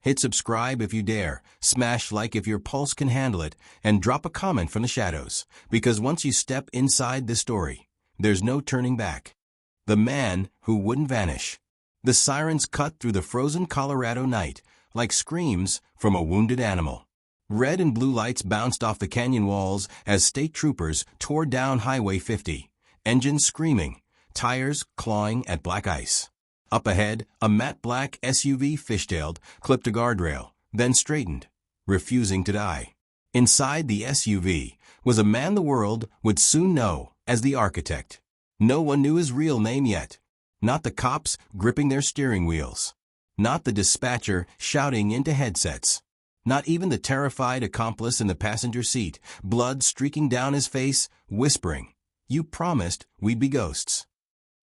Hit subscribe if you dare, smash like if your pulse can handle it, and drop a comment from the shadows, because once you step inside this story, there's no turning back. The man who wouldn't vanish. The sirens cut through the frozen Colorado night like screams from a wounded animal. Red and blue lights bounced off the canyon walls as state troopers tore down Highway 50, engines screaming, tires clawing at black ice. Up ahead, a matte black SUV fishtailed, clipped a guardrail, then straightened, refusing to die. Inside the SUV was a man the world would soon know as the architect. No one knew his real name yet. Not the cops gripping their steering wheels. Not the dispatcher shouting into headsets. Not even the terrified accomplice in the passenger seat, blood streaking down his face, whispering, "You promised we'd be ghosts."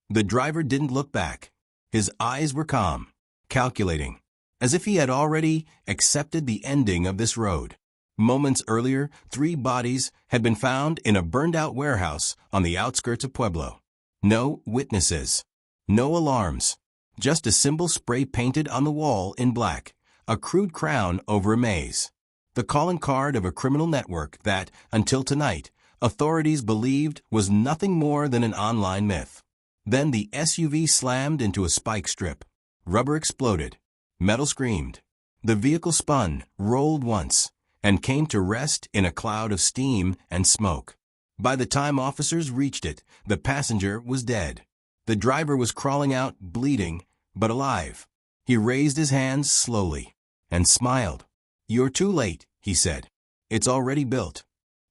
The driver didn't look back. His eyes were calm, calculating, as if he had already accepted the ending of this road. Moments earlier, 3 bodies had been found in a burned-out warehouse on the outskirts of Pueblo. No witnesses. No alarms. Just a symbol spray painted on the wall in black, a crude crown over a maze. The calling card of a criminal network that, until tonight, authorities believed was nothing more than an online myth. Then the SUV slammed into a spike strip. Rubber exploded. Metal screamed. The vehicle spun, rolled once, and came to rest in a cloud of steam and smoke. By the time officers reached it, the passenger was dead. The driver was crawling out, bleeding, but alive. He raised his hands slowly and smiled. "You're too late," he said. "It's already built."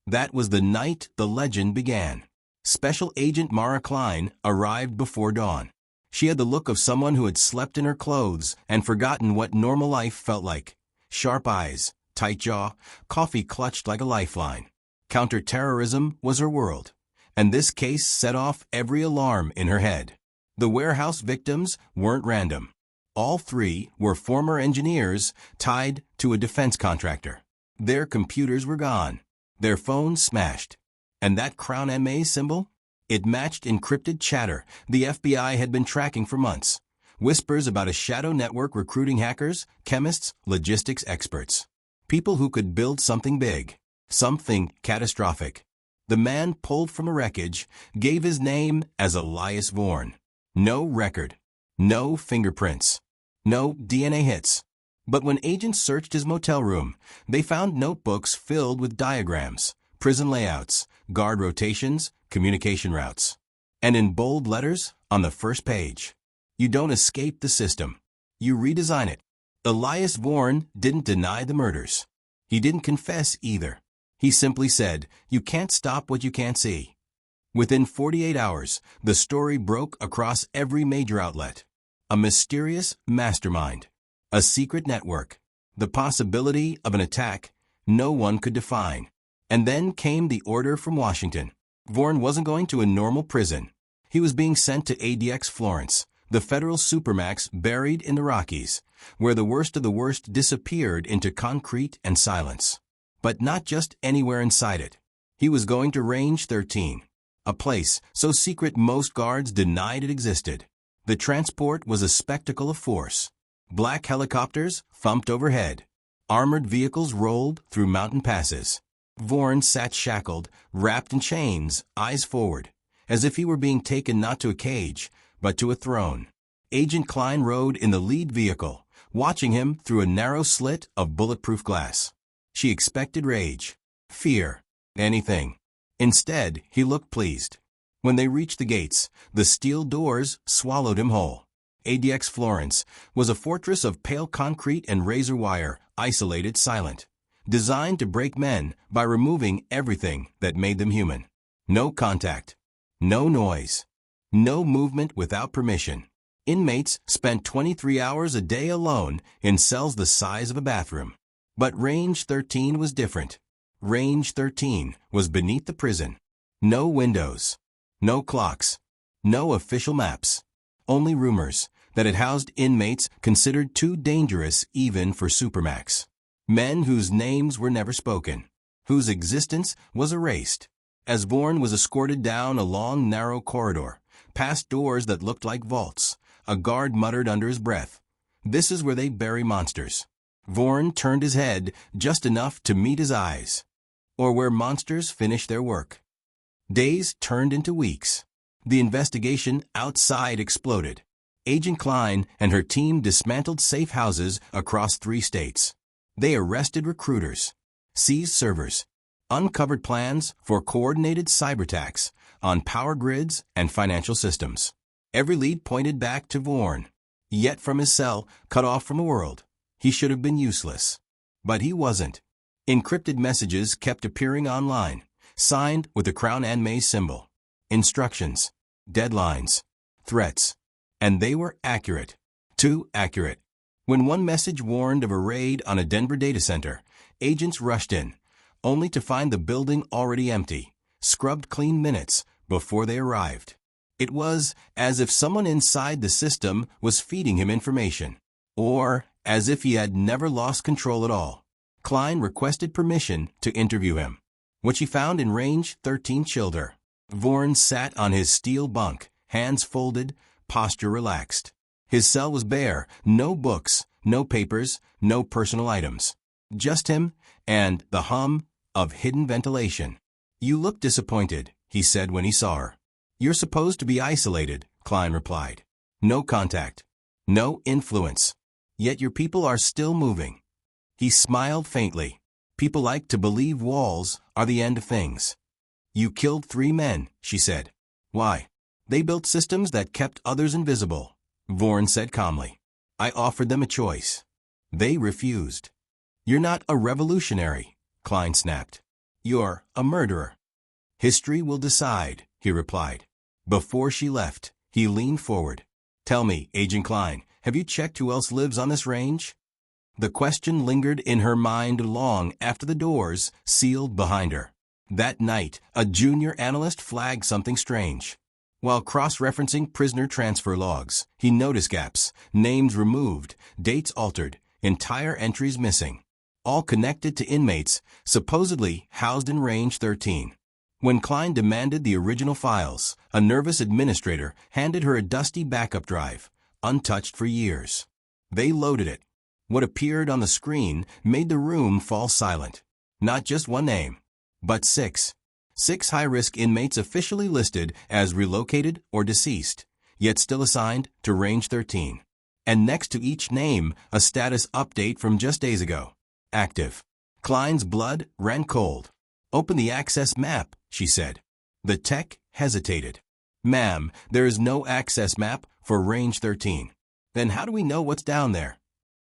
That was the night the legend began. Special Agent Mara Klein arrived before dawn. She had the look of someone who had slept in her clothes and forgotten what normal life felt like. Sharp eyes, tight jaw, coffee clutched like a lifeline. Counterterrorism was her world, and this case set off every alarm in her head. The warehouse victims weren't random. All 3 were former engineers tied to a defense contractor. Their computers were gone, their phones smashed. And that Crown MA symbol? It matched encrypted chatter the FBI had been tracking for months. Whispers about a shadow network recruiting hackers, chemists, logistics experts. People who could build something big, something catastrophic. The man pulled from the wreckage gave his name as Elias Vorn. No record. No fingerprints. No DNA hits. But when agents searched his motel room, they found notebooks filled with diagrams, prison layouts, guard rotations, communication routes. And in bold letters on the first page, "You don't escape the system. You redesign it." Elias Vorn didn't deny the murders. He didn't confess either. He simply said, "You can't stop what you can't see." Within 48 hours, the story broke across every major outlet. A mysterious mastermind. A secret network. The possibility of an attack no one could define. And then came the order from Washington. Vorn wasn't going to a normal prison. He was being sent to ADX Florence, the federal supermax buried in the Rockies, where the worst of the worst disappeared into concrete and silence. But not just anywhere inside it. He was going to Range 13, a place so secret most guards denied it existed. The transport was a spectacle of force. Black helicopters thumped overhead. Armored vehicles rolled through mountain passes. Vorn sat shackled, wrapped in chains, eyes forward, as if he were being taken not to a cage, but to a throne. Agent Klein rode in the lead vehicle, watching him through a narrow slit of bulletproof glass. She expected rage, fear, anything. Instead, he looked pleased. When they reached the gates, the steel doors swallowed him whole. ADX Florence was a fortress of pale concrete and razor wire, isolated, silent. Designed to break men by removing everything that made them human. No contact. No noise. No movement without permission. Inmates spent 23 hours a day alone in cells the size of a bathroom. But Range 13 was different. Range 13 was beneath the prison. No windows. No clocks. No official maps. Only rumors that it housed inmates considered too dangerous even for supermax. Men whose names were never spoken, whose existence was erased. As Vorn was escorted down a long, narrow corridor, past doors that looked like vaults, a guard muttered under his breath, "This is where they bury monsters." Vaughan turned his head just enough to meet his eyes. Or where monsters finish their work. Days turned into weeks. The investigation outside exploded. Agent Klein and her team dismantled safe houses across 3 states. They arrested recruiters, seized servers, uncovered plans for coordinated cyberattacks on power grids and financial systems. Every lead pointed back to Vaughan. Yet from his cell, cut off from the world, he should have been useless. But he wasn't. Encrypted messages kept appearing online, signed with the Crown and Maze symbol. Instructions, deadlines, threats. And they were accurate. Too accurate. When one message warned of a raid on a Denver data center, agents rushed in, only to find the building already empty, scrubbed clean minutes before they arrived. It was as if someone inside the system was feeding him information, or as if he had never lost control at all. Klein requested permission to interview him. What she found in range 13 chilled her. Vaughan sat on his steel bunk, hands folded, posture relaxed. His cell was bare, no books, no papers, no personal items. Just him and the hum of hidden ventilation. "You look disappointed," he said when he saw her. "You're supposed to be isolated," Klein replied. "No contact. No influence. Yet your people are still moving." He smiled faintly. "People like to believe walls are the end of things." "You killed 3 men," she said. "Why?" "They built systems that kept others invisible," Vaughan said calmly. "I offered them a choice. They refused." "You're not a revolutionary," Klein snapped. "You're a murderer." "History will decide," he replied. Before she left, he leaned forward. "Tell me, Agent Klein, have you checked who else lives on this range?" The question lingered in her mind long after the doors sealed behind her. That night, a junior analyst flagged something strange. While cross-referencing prisoner transfer logs, he noticed gaps, names removed, dates altered, entire entries missing, all connected to inmates supposedly housed in range 13. When Klein demanded the original files, a nervous administrator handed her a dusty backup drive, untouched for years. They loaded it. What appeared on the screen made the room fall silent. Not just one name, but 6. 6 high-risk inmates officially listed as relocated or deceased, yet still assigned to range 13. And next to each name, a status update from just days ago. Active. Klein's blood ran cold. "Open the access map," she said. The tech hesitated. "Ma'am, there is no access map for range 13. "Then how do we know what's down there?"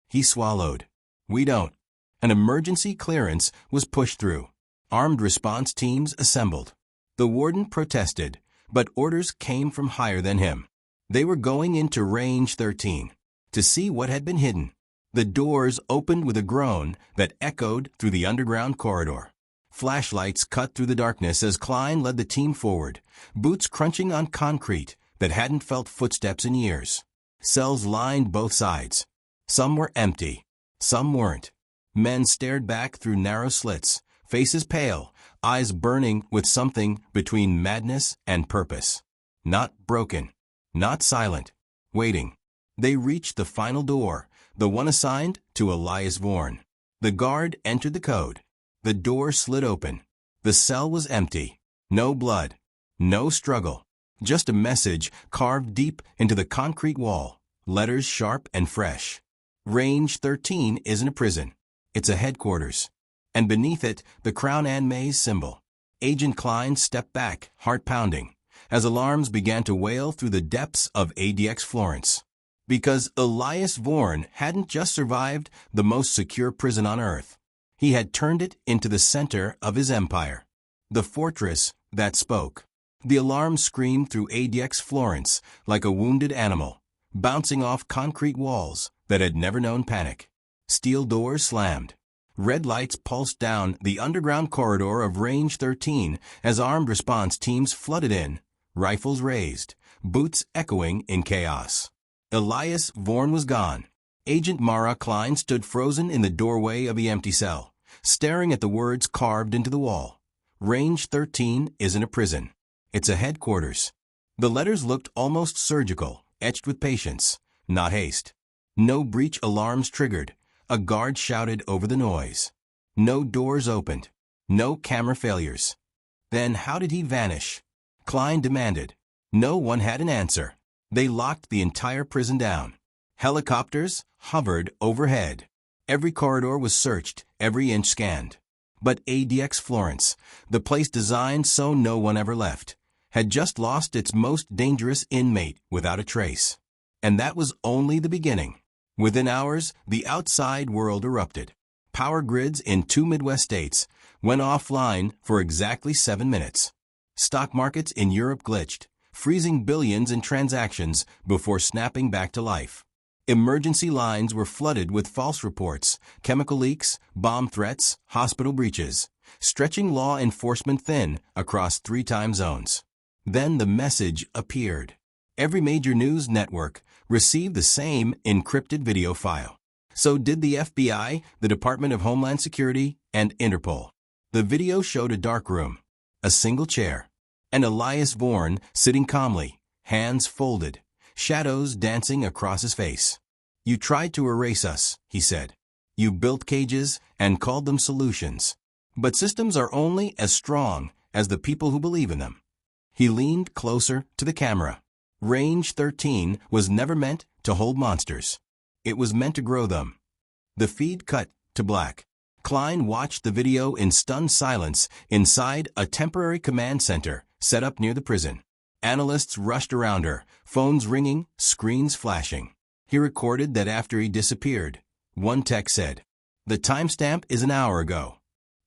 He swallowed. "We don't." An emergency clearance was pushed through. Armed response teams assembled. The warden protested, but orders came from higher than him. They were going into range 13 to see what had been hidden. The doors opened with a groan that echoed through the underground corridor. Flashlights cut through the darkness as Klein led the team forward, boots crunching on concrete that hadn't felt footsteps in years. Cells lined both sides. Some were empty. Some weren't. Men stared back through narrow slits, faces pale, eyes burning with something between madness and purpose. Not broken. Not silent. Waiting. They reached the final door, the one assigned to Elias Vaughan. The guard entered the code. The door slid open. The cell was empty. No blood. No struggle. Just a message carved deep into the concrete wall. Letters sharp and fresh. Range 13 isn't a prison. It's a headquarters. And beneath it, the Crown and Maze symbol. Agent Klein stepped back, heart pounding, as alarms began to wail through the depths of ADX Florence. Because Elias Vaughan hadn't just survived the most secure prison on Earth. He had turned it into the center of his empire. The fortress that spoke. The alarm screamed through ADX Florence like a wounded animal, bouncing off concrete walls that had never known panic. Steel doors slammed. Red lights pulsed down the underground corridor of range 13 as armed response teams flooded in, rifles raised, boots echoing in chaos. Elias Vaughan was gone. Agent Mara Klein stood frozen in the doorway of the empty cell, staring at the words carved into the wall. Range 13 isn't a prison. It's a headquarters. The letters looked almost surgical, etched with patience, not haste. No breach alarms triggered. A guard shouted over the noise. No doors opened. No camera failures. Then how did he vanish? Klein demanded. No one had an answer. They locked the entire prison down. Helicopters hovered overhead. Every corridor was searched, every inch scanned. But ADX Florence, the place designed so no one ever left, had just lost its most dangerous inmate without a trace. And that was only the beginning. Within hours, the outside world erupted. Power grids in 2 Midwest states went offline for exactly 7 minutes. Stock markets in Europe glitched, freezing billions in transactions before snapping back to life. Emergency lines were flooded with false reports, chemical leaks, bomb threats, hospital breaches, stretching law enforcement thin across 3 time zones. Then the message appeared. Every major news network received the same encrypted video file. So did the FBI, the Department of Homeland Security, and Interpol. The video showed a dark room, a single chair, and Elias Vorn sitting calmly, hands folded, shadows dancing across his face. You tried to erase us, he said. You built cages and called them solutions. But systems are only as strong as the people who believe in them. He leaned closer to the camera. Range 13 was never meant to hold monsters. It was meant to grow them. The feed cut to black. Klein watched the video in stunned silence inside a temporary command center set up near the prison. Analysts rushed around her, phones ringing, screens flashing. He recorded that after he disappeared, one tech said, "The timestamp is an hour ago."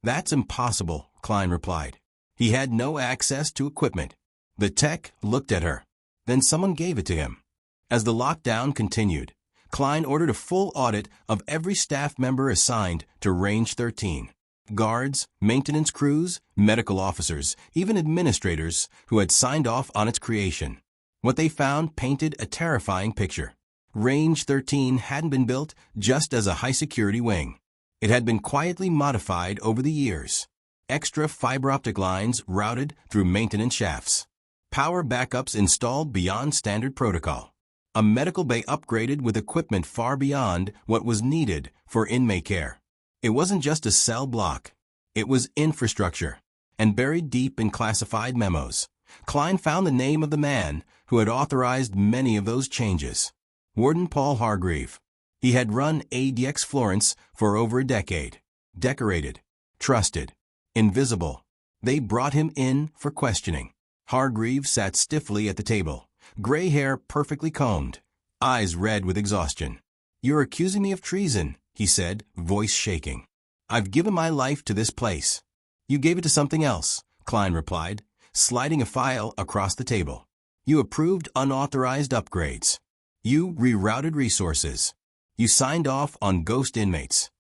"That's impossible," Klein replied. He had no access to equipment. The tech looked at her. Then someone gave it to him. As the lockdown continued, Klein ordered a full audit of every staff member assigned to Range 13. Guards, maintenance crews, medical officers, even administrators who had signed off on its creation. What they found painted a terrifying picture. Range 13 hadn't been built just as a high-security wing. It had been quietly modified over the years. Extra fiber optic lines routed through maintenance shafts. Power backups installed beyond standard protocol. A medical bay upgraded with equipment far beyond what was needed for inmate care. It wasn't just a cell block. It was infrastructure. And buried deep in classified memos, Klein found the name of the man who had authorized many of those changes. Warden Paul Hargreave. He had run ADX Florence for over a decade. Decorated, trusted, invisible. They brought him in for questioning. Hargreave sat stiffly at the table, gray hair perfectly combed, eyes red with exhaustion. "You're accusing me of treason," he said, voice shaking. "I've given my life to this place." "You gave it to something else," Klein replied, sliding a file across the table. "You approved unauthorized upgrades. You rerouted resources. You signed off on ghost inmates."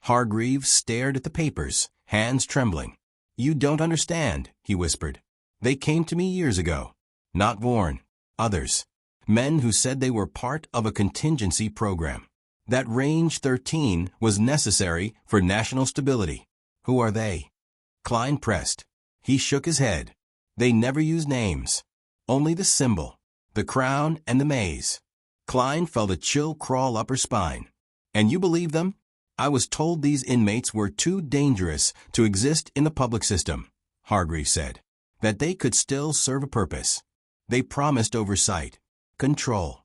Hargreave stared at the papers, hands trembling. "You don't understand," he whispered. "They came to me years ago. Not Vorn. Others. Men who said they were part of a contingency program. That Range 13 was necessary for national stability." "Who are they?" Klein pressed. He shook his head. "They never use names. Only the symbol, the crown, and the maze." Klein felt a chill crawl up her spine. "And you believe them?" "I was told these inmates were too dangerous to exist in the public system," Hargreave said. "That they could still serve a purpose. They promised oversight, control."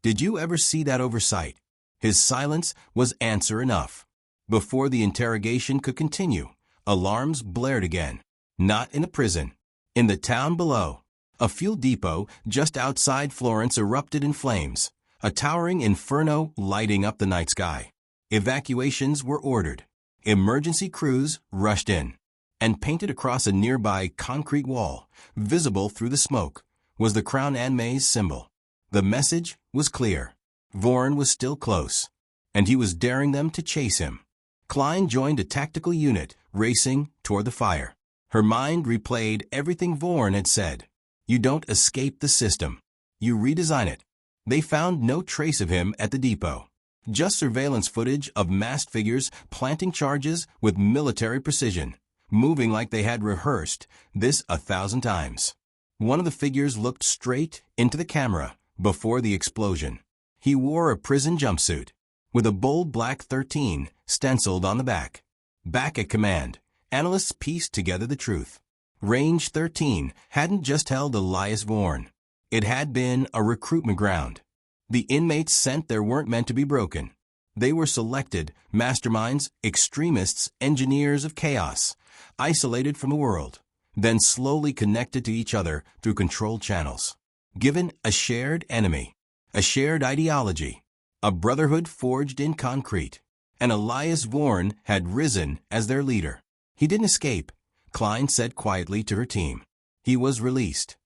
"Did you ever see that oversight?" His silence was answer enough. Before the interrogation could continue, alarms blared again. Not in the prison. In the town below. A fuel depot just outside Florence erupted in flames, a towering inferno lighting up the night sky. Evacuations were ordered. Emergency crews rushed in. And painted across a nearby concrete wall, visible through the smoke, was the crown and maze symbol. The message was clear. Vorn was still close, and he was daring them to chase him. Klein joined a tactical unit, racing toward the fire. Her mind replayed everything Vorn had said. "You don't escape the system. You redesign it." They found no trace of him at the depot. Just surveillance footage of masked figures planting charges with military precision, moving like they had rehearsed this 1,000 times. One of the figures looked straight into the camera before the explosion. He wore a prison jumpsuit. with a bold black 13 stenciled on the back. Back at command, analysts pieced together the truth. Range 13 hadn't just held Elias Vorn. It had been a recruitment ground. The inmates sent there weren't meant to be broken. They were selected masterminds, extremists, engineers of chaos, isolated from the world, then slowly connected to each other through controlled channels. Given a shared enemy, a shared ideology, a brotherhood forged in concrete, and Elias Vorn had risen as their leader. He didn't escape, Klein said quietly to her team. He was released.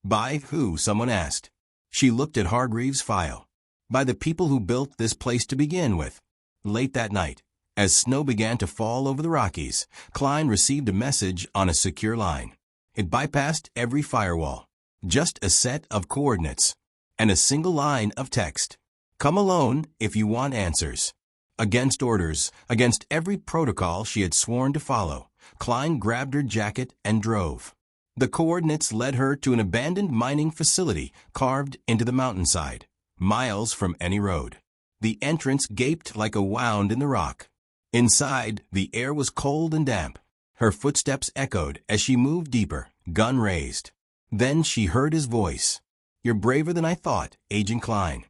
By who? Someone asked. She looked at Hargreaves' file. By the people who built this place to begin with. Late that night, as snow began to fall over the Rockies, Klein received a message on a secure line. It bypassed every firewall. Just a set of coordinates. And a single line of text. Come alone if you want answers. Against orders, against every protocol she had sworn to follow, Klein grabbed her jacket and drove. The coordinates led her to an abandoned mining facility carved into the mountainside, miles from any road. The entrance gaped like a wound in the rock. Inside, the air was cold and damp. Her footsteps echoed as she moved deeper, gun raised. Then she heard his voice. You're braver than I thought, Agent Klein.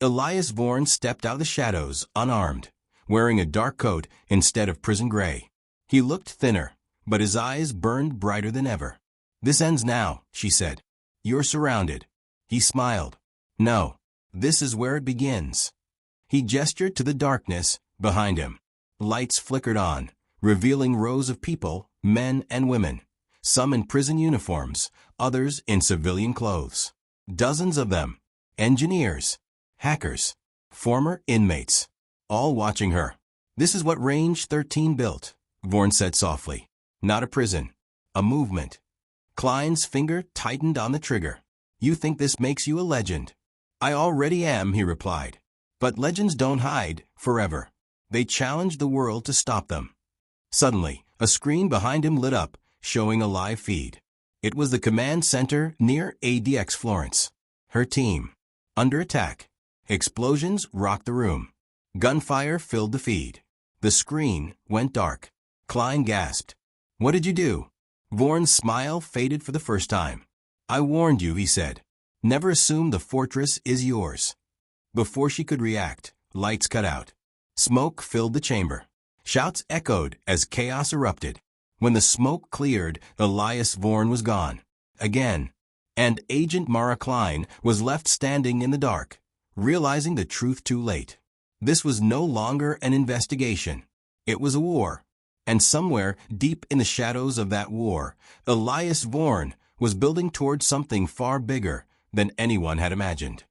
Elias Vorn stepped out of the shadows, unarmed, wearing a dark coat instead of prison gray. He looked thinner, but his eyes burned brighter than ever. This ends now, she said. You're surrounded. He smiled. No, this is where it begins. He gestured to the darkness behind him. Lights flickered on, revealing rows of people, men and women, some in prison uniforms, others in civilian clothes. Dozens of them. Engineers. Hackers. Former inmates. All watching her. This is what Range 13 built, Vorn said softly. Not a prison. A movement. Klein's finger tightened on the trigger. You think this makes you a legend? I already am, he replied. But legends don't hide forever. They challenge the world to stop them. Suddenly, a screen behind him lit up, showing a live feed. It was the command center near ADX Florence. Her team. Under attack. Explosions rocked the room. Gunfire filled the feed. The screen went dark. Klein gasped. What did you do? Vorn's smile faded for the first time. I warned you, he said. Never assume the fortress is yours. Before she could react, lights cut out. Smoke filled the chamber. Shouts echoed as chaos erupted. When the smoke cleared, Elias Vorn was gone. Again. And Agent Mara Klein was left standing in the dark, realizing the truth too late. This was no longer an investigation. It was a war. And somewhere, deep in the shadows of that war, Elias Vorn was building towards something far bigger than anyone had imagined.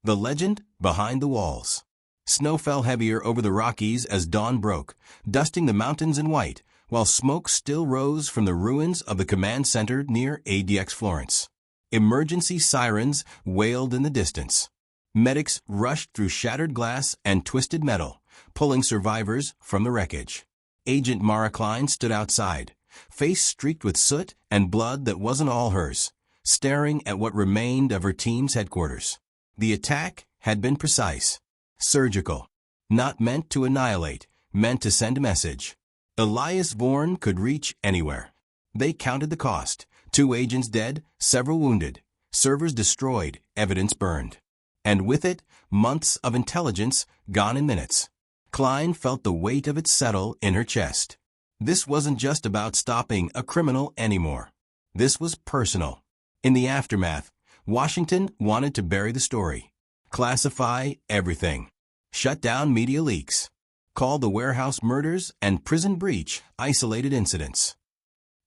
The legend behind the walls. Snow fell heavier over the Rockies as dawn broke, dusting the mountains in white, while smoke still rose from the ruins of the command center near ADX Florence. Emergency sirens wailed in the distance. Medics rushed through shattered glass and twisted metal, pulling survivors from the wreckage. Agent Mara Klein stood outside, face streaked with soot and blood that wasn't all hers, staring at what remained of her team's headquarters. The attack had been precise, surgical, not meant to annihilate, meant to send a message. Elias Vorn could reach anywhere. They counted the cost. 2 agents dead, several wounded, servers destroyed, evidence burned. And with it, months of intelligence gone in minutes. Klein felt the weight of it settle in her chest. This wasn't just about stopping a criminal anymore. This was personal. In the aftermath, Washington wanted to bury the story. Classify everything. Shut down media leaks. Call the warehouse murders and prison breach isolated incidents.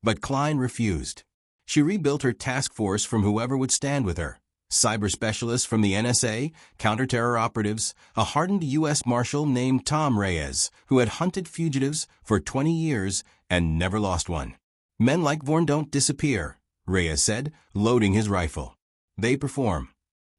But Klein refused. She rebuilt her task force from whoever would stand with her. Cyber specialists from the NSA, counterterror operatives, a hardened U.S. Marshal named Tom Reyes, who had hunted fugitives for 20 years and never lost one. Men like Vorn don't disappear, Reyes said, loading his rifle. They perform.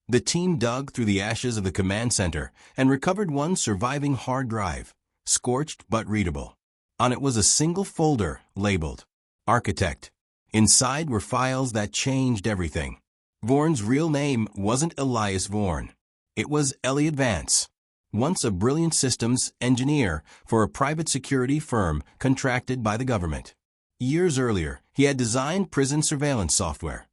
The team dug through the ashes of the command center and recovered one surviving hard drive, scorched but readable. On it was a single folder labeled Architect. Inside were files that changed everything. Vorn's real name wasn't Elias Vorn. It was Elliot Vance. once a brilliant systems engineer for a private security firm contracted by the government. Years earlier, he had designed prison surveillance software,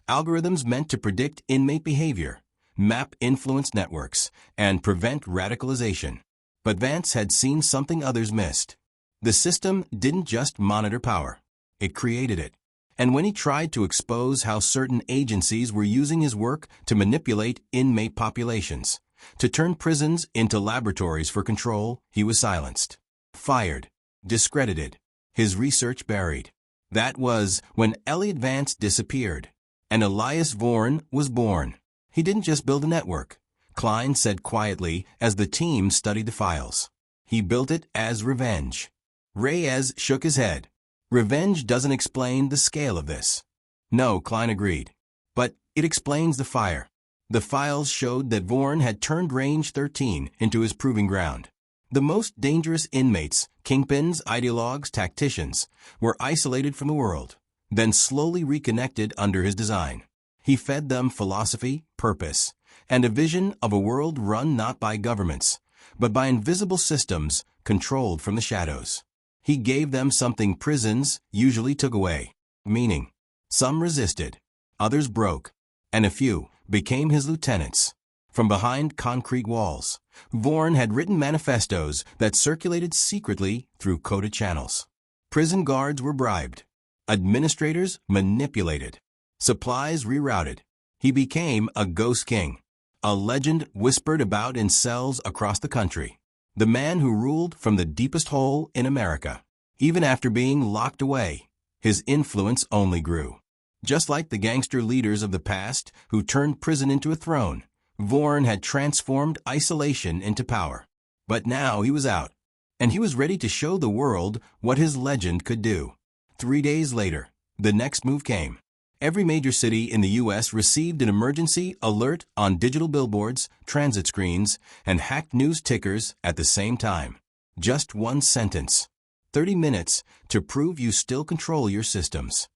algorithms meant to predict inmate behavior, map influence networks, and prevent radicalization. But Vance had seen something others missed. The system didn't just monitor power. It created it. And when he tried to expose how certain agencies were using his work to manipulate inmate populations, to turn prisons into laboratories for control, he was silenced, fired, discredited, his research buried. That was when Elliot Vance disappeared, and Elias Vorn was born. He didn't just build a network, Klein said quietly as the team studied the files. He built it as revenge. Reyes shook his head. Revenge doesn't explain the scale of this. No, Klein agreed. But it explains the fire. The files showed that Vorn had turned Range 13 into his proving ground. The most dangerous inmates, kingpins, ideologues, tacticians, were isolated from the world, then slowly reconnected under his design. He fed them philosophy, purpose, and a vision of a world run not by governments, but by invisible systems controlled from the shadows. He gave them something prisons usually took away, meaning. Some resisted, others broke, and a few became his lieutenants. From behind concrete walls, Vorn had written manifestos that circulated secretly through coded channels. Prison guards were bribed, administrators manipulated, supplies rerouted. He became a ghost king, a legend whispered about in cells across the country. The man who ruled from the deepest hole in America. Even after being locked away, his influence only grew. Just like the gangster leaders of the past who turned prison into a throne, Vorn had transformed isolation into power. But now he was out, and he was ready to show the world what his legend could do. 3 days later, the next move came. Every major city in the U.S. received an emergency alert on digital billboards, transit screens, and hacked news tickers at the same time. Just one sentence. 30 minutes to prove you still control your systems.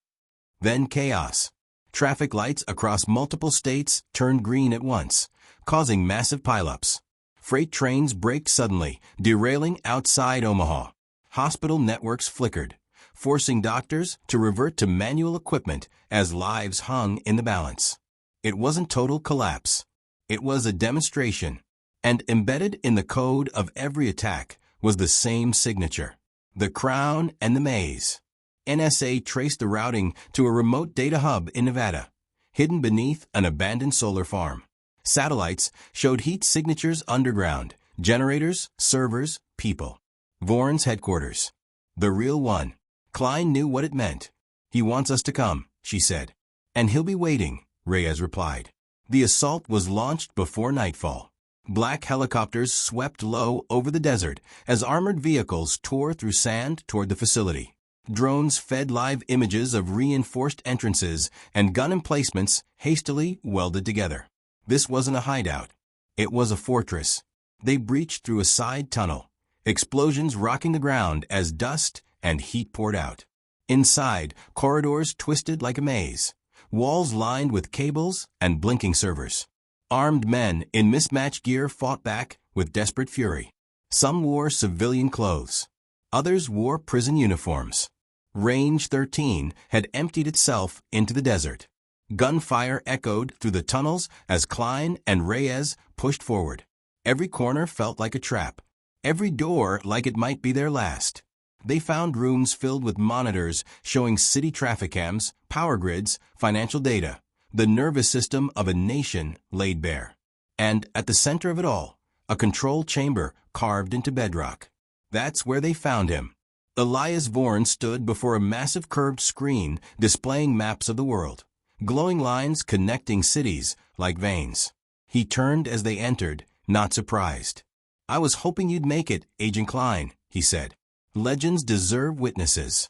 Then chaos. Traffic lights across multiple states turned green at once, causing massive pileups. Freight trains braked suddenly, derailing outside Omaha. Hospital networks flickered, forcing doctors to revert to manual equipment as lives hung in the balance. It wasn't total collapse. It was a demonstration, and embedded in the code of every attack was the same signature. The Crown and the Maze. NSA traced the routing to a remote data hub in Nevada, hidden beneath an abandoned solar farm. Satellites showed heat signatures underground, generators, servers, people. Vorn's headquarters. The real one. Klein knew what it meant. He wants us to come, she said. And he'll be waiting, Reyes replied. The assault was launched before nightfall. Black helicopters swept low over the desert as armored vehicles tore through sand toward the facility. Drones fed live images of reinforced entrances and gun emplacements hastily welded together. This wasn't a hideout. It was a fortress. They breached through a side tunnel, explosions rocking the ground as dust and heat poured out. Inside, corridors twisted like a maze, walls lined with cables and blinking servers. Armed men in mismatched gear fought back with desperate fury. Some wore civilian clothes. Others wore prison uniforms. Range 13 had emptied itself into the desert. Gunfire echoed through the tunnels as Klein and Reyes pushed forward. Every corner felt like a trap. Every door like it might be their last. They found rooms filled with monitors showing city traffic cams, power grids, financial data. The nervous system of a nation laid bare. And at the center of it all, a control chamber carved into bedrock. That's where they found him. Elias Vorn stood before a massive curved screen displaying maps of the world, glowing lines connecting cities like veins. He turned as they entered, not surprised. I was hoping you'd make it, Agent Klein, he said. Legends deserve witnesses.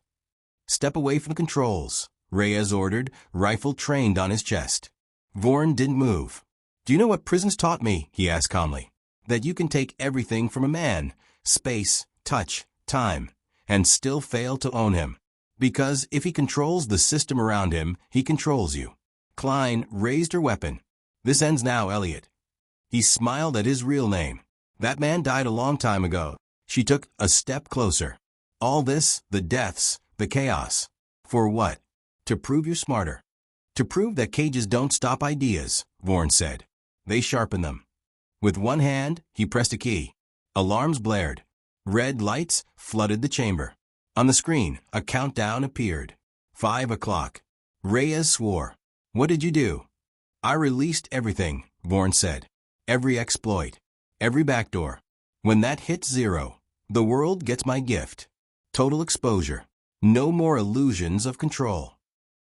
Step away from the controls, Reyes ordered, rifle trained on his chest. Vorn didn't move. Do you know what prisons taught me? He asked calmly. That you can take everything from a man, space, touch, time, and still fail to own him. Because if he controls the system around him, he controls you. Klein raised her weapon. This ends now, Elliot. He smiled at his real name. That man died a long time ago. She took a step closer. All this, the deaths, the chaos. For what? To prove you're smarter. To prove that cages don't stop ideas, Vaughan said. They sharpen them. With one hand, he pressed a key. Alarms blared. Red lights flooded the chamber. On the screen, a countdown appeared. 5 o'clock. Reyes swore. What did you do? I released everything, Vaughan said. Every exploit. Every backdoor. When that hits 0, the world gets my gift. Total exposure. No more illusions of control.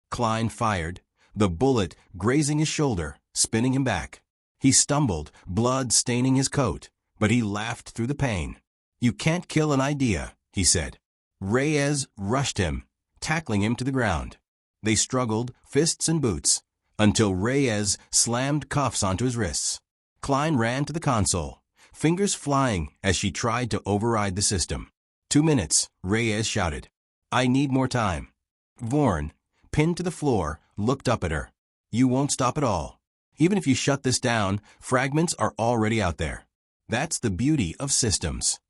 Klein fired, the bullet grazing his shoulder, spinning him back. He stumbled, blood staining his coat, but he laughed through the pain. You can't kill an idea, he said. Reyes rushed him, tackling him to the ground. They struggled, fists and boots, until Reyes slammed cuffs onto his wrists. Klein ran to the console, fingers flying as she tried to override the system. 2 minutes, Reyes shouted. I need more time. Vaughan, pinned to the floor, looked up at her. You won't stop at all. Even if you shut this down, fragments are already out there. That's the beauty of systems.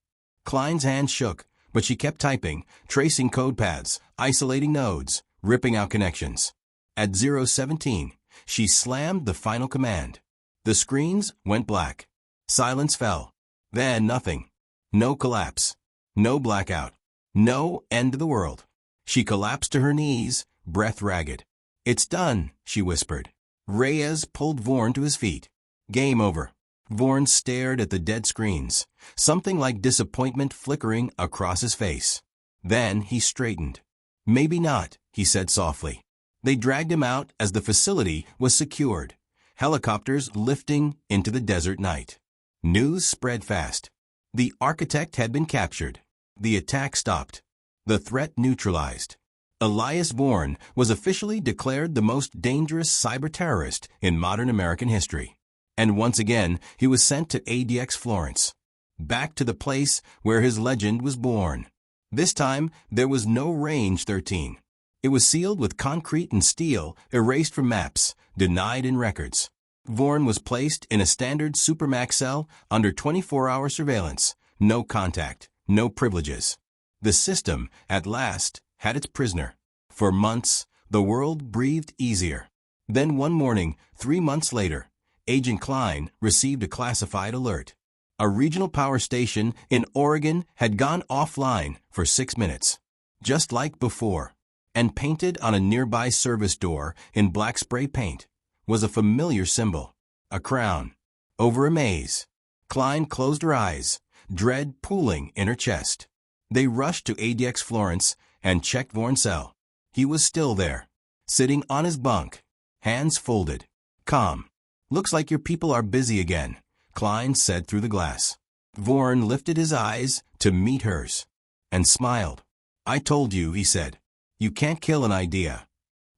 Klein's hand shook, but she kept typing, tracing code paths, isolating nodes, ripping out connections. At 017, she slammed the final command. The screens went black. Silence fell. Then nothing. No collapse. No blackout. No end of the world. She collapsed to her knees, breath ragged. It's done, she whispered. Reyes pulled Vaughan to his feet. Game over. Vaughan stared at the dead screens, something like disappointment flickering across his face. Then he straightened. Maybe not, he said softly. They dragged him out as the facility was secured, helicopters lifting into the desert night. News spread fast. The architect had been captured. The attack stopped. The threat neutralized. Elias Vaughan was officially declared the most dangerous cyber terrorist in modern American history. And once again, he was sent to ADX Florence, back to the place where his legend was born. This time, there was no Range 13. It was sealed with concrete and steel, erased from maps, denied in records. Vaughan was placed in a standard supermax cell under 24-hour surveillance, no contact, no privileges. The system, at last, had its prisoner. For months, the world breathed easier. Then one morning, 3 months later, Agent Klein received a classified alert. A regional power station in Oregon had gone offline for 6 minutes, just like before, and painted on a nearby service door in black spray paint was a familiar symbol, a crown, over a maze. Klein closed her eyes, dread pooling in her chest. They rushed to ADX Florence and checked Vaughan's cell. He was still there, sitting on his bunk, hands folded, calm. Looks like your people are busy again, Klein said through the glass. Vaughan lifted his eyes to meet hers and smiled. I told you, he said. You can't kill an idea.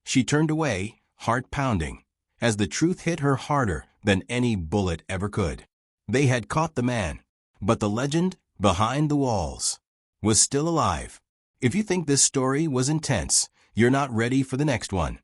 She turned away, heart pounding, as the truth hit her harder than any bullet ever could. They had caught the man, but the legend behind the walls was still alive. If you think this story was intense, you're not ready for the next one.